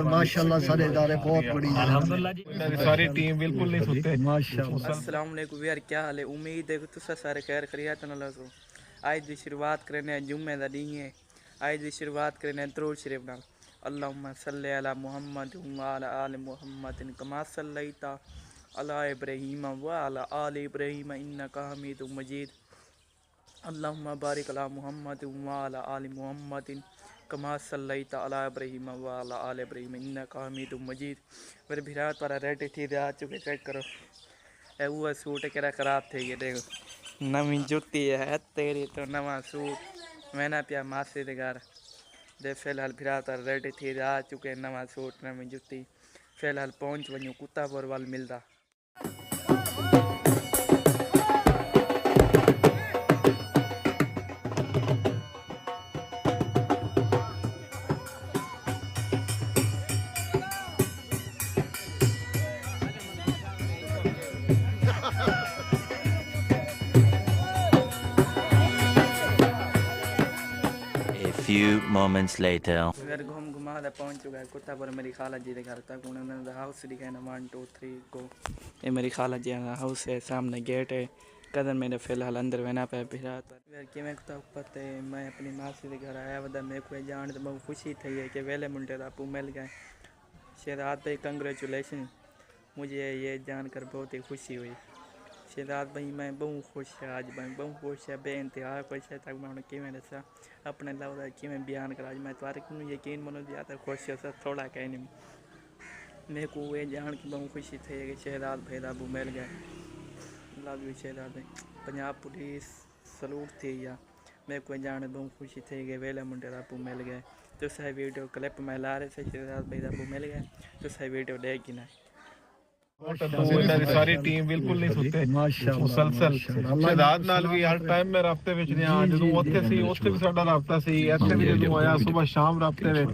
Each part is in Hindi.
और माशाल्लाह सारे इदारे बहुत बड़ी है। अल्हम्दुलिल्लाह जी, सारी टीम बिल्कुल नहीं सुते। माशाल्लाह। अस्सलाम वालेकुम यार, क्या हाल है? उम्मीद है कि तुसा सारे खैर खैरियत नाल हो। आज दी शुरुआत करने जुम्मे दा दिन है। आज दी शुरुआत करने दरूद शरीफ नाल। अल्लाहुम्मा सल्ली अला मुहम्मद व अला आलि मुहम्मद कमा सल्लैता अला इब्राहीम व अला आलि इब्राहीम इन्नका हमीदुम मजीद। अल्लाहुम्मा बारिक अला मुहम्मद व अला आलि मुहम्मद कमा सल्लैता अला इब्राहीम व अला आलि इब्राहीम इन्नका हमीदुम मजीद। मेरे भिरा तारा रेडी थी आ चुके, चेक करो। वो सूट केरा खराब थे ये देखो, नवी जुत्ती है तेरी तो नवा सूट। मैंने पिया मासी के घर दे फिलहाल फिरा तर रेडी थी आ चुके, नवा सूट नवी जुत्ती। फिलहाल पहुंच वञू कुत्तापुर वाल मिलता। Few moments later. फिर घूम घुमा दे पहुंच चुका है कुत्तापुर मेरी खाला जी के घर तक। उन्होंने हाउस लिखा है ना 1 2 3 को। ये मेरी खाला जी का हाउस है, सामने गेट है। कदर मेरे फिलहाल अंदर वना पे फिरा यार कि मैं कुत्ता पते मैं अपनी मासी के घर आया वदा मेरे को जान तो बहुत खुशी थी है कि वेले मुंडे का आपू मिल गए। शेरात भाई कंग्रेचुलेशन, मुझे ये जानकर बहुत ही खुशी हुई। शेरात भाई मैं बहुत खुश है, आज मैं बहुत खुश है, बेइंतहा खुश है। तक मैं उन्हें किमें दसा अपने लफ्ज़ किमें बयान कर। आज मैं तुम्हारे को यकीन मनो ज़्यादा खुश है सर थोड़ा कह नहीं। मेरे को ये जान की बहुत खुशी थी कि शेरात भाई दाबू मिल गए। लव यू शेरात भाई। पंजाब पुलिस सलूट थी या मेरे को जान बहुत खुशी थी कि वेले मुंडे दाबू मिल गए। तो सही वीडियो क्लिप में ला रहे थे शेरात भाई दाबू मिल गए। तो सही वीडियो देखी ना सारी टीम बिल्कुल नहीं सुते। मुसलसल शहजाद नाल भी हर टाइम में राब्ते विच ने आ। ਜਦੋਂ ਉੱਥੇ ਸੀ ਉੱਥੇ ਵੀ ਸਾਡਾ ਰਾਬਤਾ ਸੀ, ਇੱਥੇ ਵੀ ਜਦੋਂ ਆਇਆ ਸਵੇਰ ਸ਼ਾਮ ਰਾਬਤੇ ਵਿੱਚ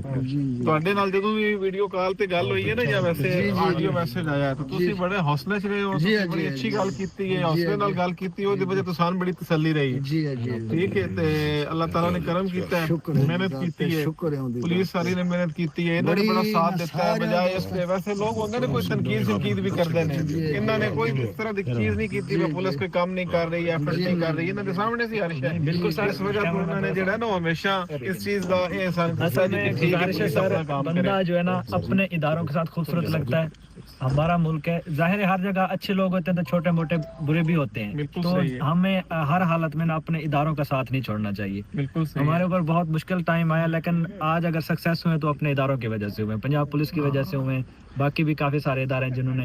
ਤੁਹਾਡੇ ਨਾਲ ਜਦੋਂ ਵੀ ਵੀਡੀਓ ਕਾਲ ਤੇ ਗੱਲ ਹੋਈ ਹੈ ਨਾ ਜਾਂ ਵੈਸੇ ਆਡੀਓ ਮੈਸੇਜ ਆਇਆ ਤਾਂ ਤੁਸੀਂ ਬੜੇ ਹੌਸਲੇ 'ਚ ਰਹੇ ਹੋ। ਤੁਸੀਂ ਬੜੀ ਅੱਛੀ ਗੱਲ ਕੀਤੀ ਹੈ, ਹੌਸਲੇ ਨਾਲ ਗੱਲ ਕੀਤੀ, ਉਹਦੀ ਵਜ੍ਹਾ ਤੋਂ ਸਾਨੂੰ ਬੜੀ ਤਸੱਲੀ ਰਹੀ ਹੈ। जी जी ਠੀਕ ਹੈ ਤੇ ਅੱਲਾਹ ਤਾਲਾ ਨੇ ਕਰਮ ਕੀਤਾ ਹੈ, ਮਿਹਨਤ ਕੀਤੀ ਹੈ, ਪੁਲਿਸ ਸਾਰੀ ਨੇ ਮਿਹਨਤ ਕੀਤੀ ਹੈ, ਇਹਨਾਂ ਨੇ ਬੜਾ ਸਾਥ ਦਿੱਤਾ ਹੈ। ਬਜਾਏ ਇਸ ਤੇ ਵੈਸੇ ਲੋਕ ਹੁੰਦੇ ਨੇ ਕੋਈ ਤਨਕੀਦ ਵੀ ਕਰਦੇ ਨੇ, ਇਹਨਾਂ ਨੇ ਕੋਈ ਇਸ ਤਰ੍ਹਾਂ ਦੀ ਚੀਜ਼ ਨਹੀਂ ਕੀਤੀ ਵੀ ਪੁਲਿਸ ਕੋਈ ਕੰਮ ਨਹੀਂ ਕਰ ਰਹੀ, ਐਫਰਟ नहीं कर रही। इन्होंने सामने से हर शय बिल्कुल सर इस वजह से उन्होंने जो है ना हमेशा इस चीज का गुजारिश है सर, बंदा जो है ना अपने इदारों के साथ खूबसूरत लगता है। हमारा मुल्क है, जाहिर है हर जगह अच्छे लोग होते हैं तो छोटे मोटे बुरे भी होते हैं, तो हमें हर हालत में ना अपने इदारों का साथ नहीं छोड़ना चाहिए। बिल्कुल हमारे ऊपर बहुत मुश्किल टाइम आया, लेकिन आज अगर सक्सेस हुए तो अपने इदारों की वजह से हुए, पंजाब पुलिस की वजह से हुए। बाकी भी काफी सारे इदारे हैं जिन्होंने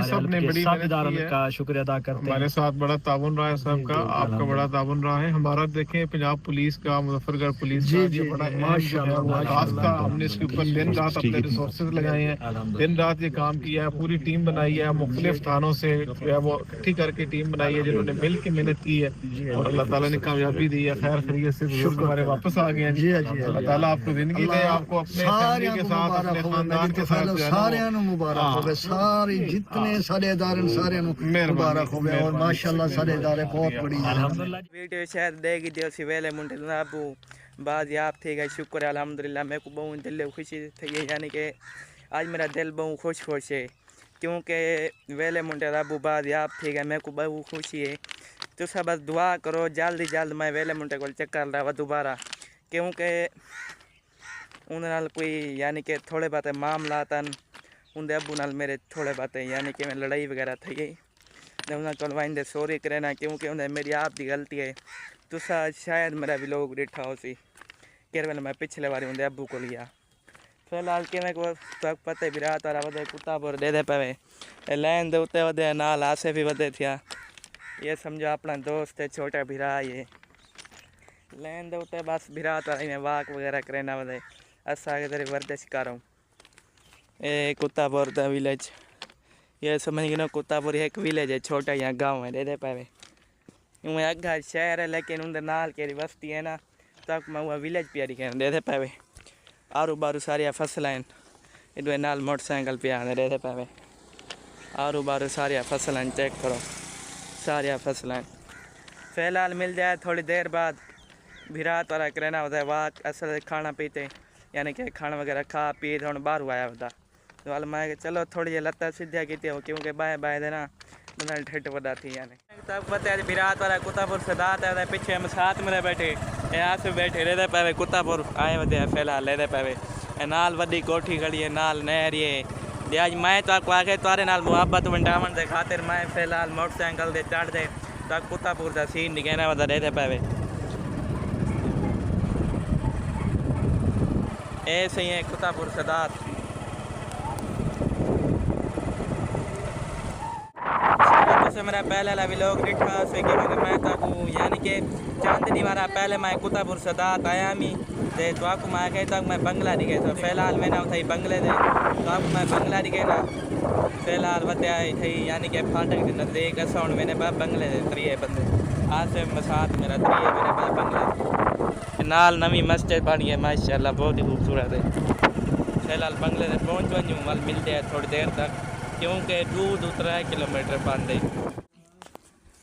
सब इदारों का शुक्रिया अदा करते हैं। हमारे साथ बड़ा ताउन रहा है सबका, आपका बड़ा ताउन रहा है। हमारा देखें पंजाब पुलिस का, मुजफ्फरगढ़ पुलिस का ये बड़ा माशाल्लाह हमने इसके ऊपर दिन रात अपने रिसोर्सेज लगाए हैं, दिन रात ये काम किया है, पूरी टीम बनाई है, मुख्तलिफ थानों से वो इकट्ठी करके टीम बनाई है जिन्होंने मिल के मेहनत की है और अल्लाह ताला ने कामयाबी दी है। खैर खैरियत से हमारे वापस आ गए हैं। अल्लाह ताला आपको जिंदगी दे, आपको अपने फैमिली के साथ, अपने खानदान के साथ मुबारक हो गए। सारे जितने सारे इदारे सारे मुबारक हो गए और माशाल्लाह सारे इदारे बहुत बड़ी है। वीडियो शायद देगी दियो सी वेले मुंडे अबू बाद याद थे गए। शुक्र है अल्हम्दुलिल्लाह। मेरे को बहुत दिल खुशी थी है, यानी कि आज मेरा दिल बहुत खुश है क्योंकि वेले मुंडे अबू बाद याद थी गए। मेरे को बहुत खुशी है। तो सब बस दुआ करो जल्द मैं वेले मुंडे को चक्कर लावा दोबारा, क्योंकि उन्हें कोई यानी कि थोड़े बातें मामला तन उनके अबू नाल मेरे थोड़े बातें यानी कि लड़ाई वगैरह थी गई। उन्हें कलवाइंदे सॉरी करना क्योंकि उन्हें मेरी आप की गलती है। तो शायद मेरा भी लोग डिठा हो सी केर वेले मैं पिछले बारी उनके अबू को लिया। फिलहाल कि मैं को तक पता भी रात वाला वधे कुत्तापुर दे पवे लैन दे उत्ते वधे नाल आसे भी वधे थिया। ये समझो अपना दोस्त है, छोटा भिरा ये लैन दे उत्ते बस भिरा तो में वाक वगैरह करना वधे असा के तेरी वर्जिश करूँ। ये कुत्तापुर का विलेज, ये समझ गए कुत्तापुर एक विलेज है, छोटा यहाँ गांव है दे पावे। वह अग्गा शहर है लेकिन उनके नाल केरी बस्ती है ना, तक मैं वह विलेज प्यारी कहना दे पावे। आरू बारू सारिया फसल हैं, इधर नाल मोटरसाइकिल पे आने दे पावे। आरू बारू सारिया फसल हैं, चेक करो सारिया फसल हैं। फिलहाल मिल जाए थोड़ी देर बाद भिरा तारा करना होता है वाक असल खाना पीते यानी कि खाना वगैरह खा पी थोड़ा बाहर आया होता तो वाल मैं चलो थोड़ी जी लत्ता सीधा की क्योंकि बाएं बाएं देना बंदा ठेठ वड्डा थी यानी तब पता है विराट वाला कुत्तापुर सदात है पीछे हम साथ में बैठे यहाँ से बैठे रहते पावे कुत्तापुर आए वे फिलहाल लेते पावे नाल वड्डी कोठी खड़ी है नाल नहर ये आज मैं तो आपको आके तारे नाल मुहब्बत वंडावन दे खातिर मैं फिलहाल मोटरसाइकिल दे चढ़ दे तो कुत्तापुर का सीन दिखाना वदा रहते पावे ऐसे ही है कुत्तापुर सदात से मेरा पहले वाला व्लॉग दिखा से कि मैं ताकू यानी कि चांदनी वाला पहले मैं कुत्तापुर सदात आया मी दे तो आपको मैं कहता मैं बंगला दिखे तो फिलहाल मैंने उठाई बंगले दे तो आपको मैं बंगला दिखे ना फिलहाल बताया थी यानी कि फाटक के नजदीक साउंड मैंने बंगले दे 3 बंदे आज से साथ मेरा 3 मेरे पास बंगला नाल नवी मस्जिद बनी है माशाल्लाह बहुत ही खूबसूरत है फिलहाल बंगले से पहुँच वूँ वाल मिलते हैं थोड़ी देर तक क्योंकि 2-3 किलोमीटर पांडे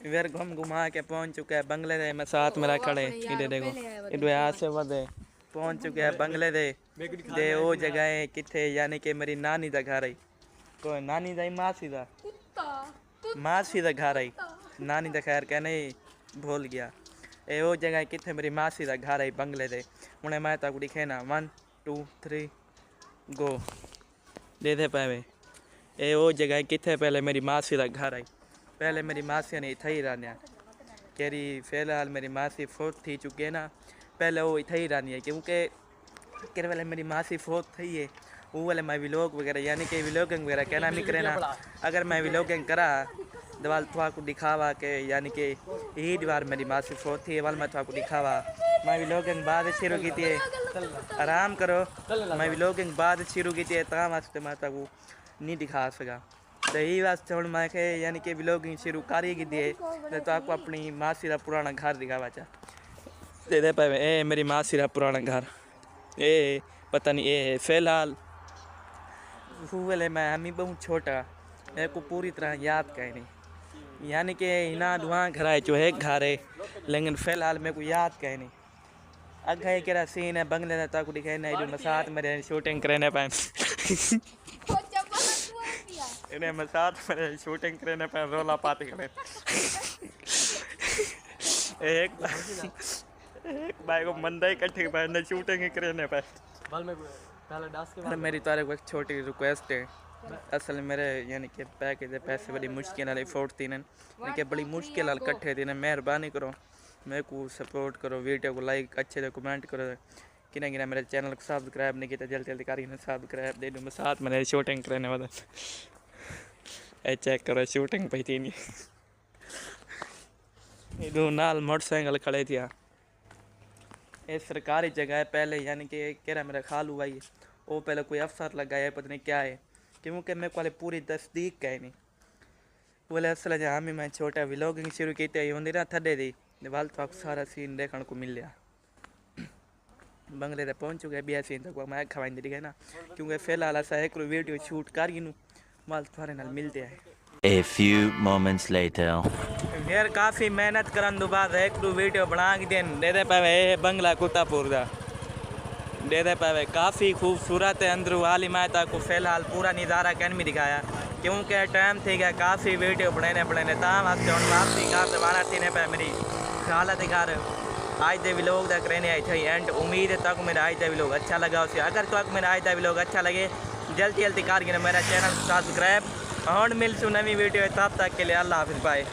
फिर घुमा के पहुँच चुका है बंगले दे मैं साथ मेरा खड़े इधर देखो इधर यहाँ से वधे पहुँच चुके हैं बंगले दे वो जगह है किथे यानी कि मेरी नानी का घर है कोई नानी का मासी का घर है नानी का खैर कहने भूल गया वो जगह किथे मेरी मासी का घर है बंगले दे हूँ मैं तक दिखे ना 1 2 3 गो दे पावे वो जगह किथे पहले मेरी मासी का घर है पहले मेरी मासी ने इतना ही रहने केरी फिलहाल मेरी मासी फोत थी चुकी है ना पहले वो इतना ही रहनी है क्योंकि केरे वाले मेरी मासी फोत थी है वो वाले मैं व्लॉग वगैरह यानी कि व्लॉगिंग वगैरह कहना नहीं करे ना अगर मैं व्लॉगिंग करा दवाल थोड़ा को दिखावा के यानी कि यही बार मेरी मासी फोत थी वाल मैं थोड़ा को दिखावा मैं व्लॉगिंग बाद शुरू की थी आराम करो मैं व्लॉगिंग बाद शुरू की थी तमाम वास्ते मैं तक नहीं दिखा सका तो यही वास्ते हूँ मैं यानी कि व्लॉगिंग शुरू करी की दिए तो आपको अपनी मासी का पुराना घर दिखावा चाह दे पाए ए मेरी मासी का पुराना घर ए पता नहीं ए फिलहाल वाले मैं हमी बहुत छोटा मेरे को पूरी तरह याद कहीं नहीं यानी कि इना दुआ घर है जो है घर है लेकिन फिलहाल मेरे को याद कहीं नहीं अगर केरा सीन है बंगले तक दिखाई नहीं जो साथ मेरे शूटिंग करने पाए इन्हें मैं साथ मेरे शूटिंग करने पे रोला पाते करें एक भाई को मंदा इकट्ठे पे शूटिंग करने पे मेरी तारे को एक छोटी रिक्वेस्ट है असल मेरे यानी कि पैकेज दे पैसे बड़ी मुश्किल वाले फोर्ट थी लेकिन बड़ी मुश्किल वाल कट्ठे थी मेहरबानी करो मेरे को सपोर्ट करो वीडियो को लाइक अच्छे से कमेंट करो कि मेरे चैनल को सब्सक्राइब नहीं किया जल्दी जल्दी करी सब्सक्राइब दे दूँ मैं साथ मेरे शूटिंग करने वाला चेक करो शूटिंग पे थी नहीं इधर नाल मोटरसाइकिल खड़े थे ये सरकारी जगह है पहले यानी कि कह रहा मेरा खालू भाई वो पहले कोई अफसर लगा है पता नहीं क्या है क्योंकि मेरे को पूरी तस्दीक कहीं नहीं बोले असल जहाँ में मैं छोटा व्लॉगिंग शुरू की थी होंगी ना थड्डे दी वाल तो सारा सीन देखने को मिल गया बंगले तक पहुँच चुके भी सीन तक मैं खवाई दिखे ना क्योंकि फिलहाल ऐसा एक वीडियो शूट कर माल थोड़े नाल मिलते हैं A few moments later. फिर काफ़ी मेहनत करन दो बाद एक दो वीडियो बना के देन दे दे पावे बंगला कुत्तापुर का दे दे पावे काफ़ी खूबसूरत है अंदर वाली माता को फिलहाल पूरा नज़ारा कैन भी दिखाया क्योंकि टाइम थी गया काफ़ी वीडियो बनाने ताम वास्ते हम वापसी का दोबारा थी पे मेरी हालत घर आज दे व्लॉग तक रहने आई थी एंड उम्मीद है तक मेरा आज दा व्लॉग अच्छा लगा उसे अगर तक मेरा आज दा व्लॉग अच्छा लगे जल्दी जल्दी कर मेरा चैनल सब्सक्राइब और मिलसूँ नवी वीडियो तब तक के लिए अल्लाह हाफिज़ बाय।